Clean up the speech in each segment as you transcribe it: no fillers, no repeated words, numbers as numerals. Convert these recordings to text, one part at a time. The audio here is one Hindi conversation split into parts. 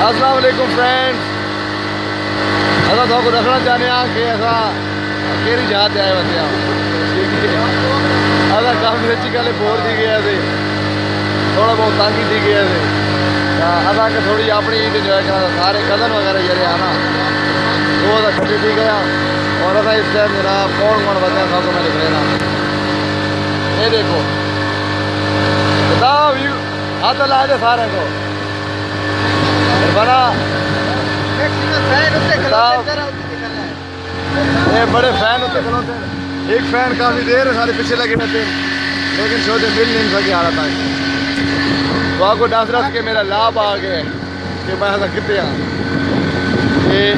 अस्सलाम वालेकुम फ्रेंड्स। असा तो दसना चाहते हैं कि असा केरी जहाज आए बंदे असा काफ़ी सच्ची गल बोर थी गया थे, थोड़ा बहुत तंगी थी गया थे। असा के थोड़ी अपनी ईद इंजॉय करा, सारे कज़न वगैरह जरे आना वो छुट्टी थी गया। और असा इस टाइम जनाब कौन कौन बंदे सबको मैं लिख लेना। ये देखो बताओ हाथ ला दे सारे को बना ये बड़े फैन होते खलोते। एक फैन काफ़ी देर सारे पीछे लगे रहते लेकिन सोचे मिल नहीं सके आ रहा था। तो आपको डांस रस के मेरा लाभ आ गया कि मैं ऐसा कितने हाँ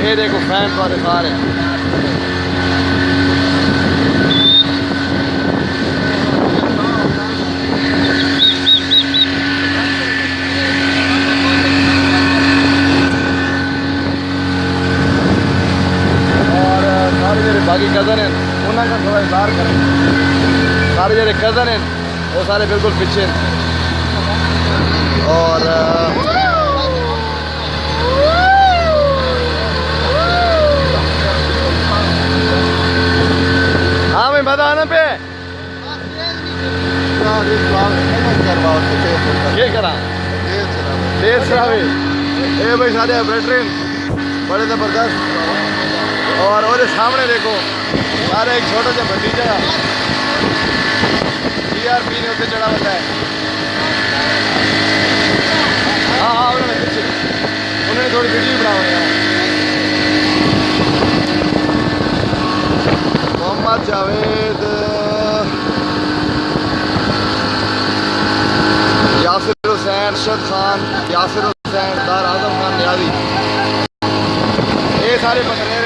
ये देखो फैन वाले सारे बाकी कज़न हैं उन्होंने थोड़ा इंतजार करें। सारे जो कज़न हैं वो सारे बिल्कुल पीछे हैं। और हाँ भाई मजा आना पे ये करा तेज चलावे ये भाई सारे ऑपरेटर बड़े ज़बरदस्त। और सामने देखो सारे एक छोटा सा भतीजा TRP ने उत्ते चढ़ा होता है। हाँ हाँ उन्होंने थोड़ी वीडियो बनानी है। मोहम्मद जावेद, यासिर हुसैन, अरशद खान, यासिर हुसैन, दार आजम खान नियाजी ये सारे पकड़े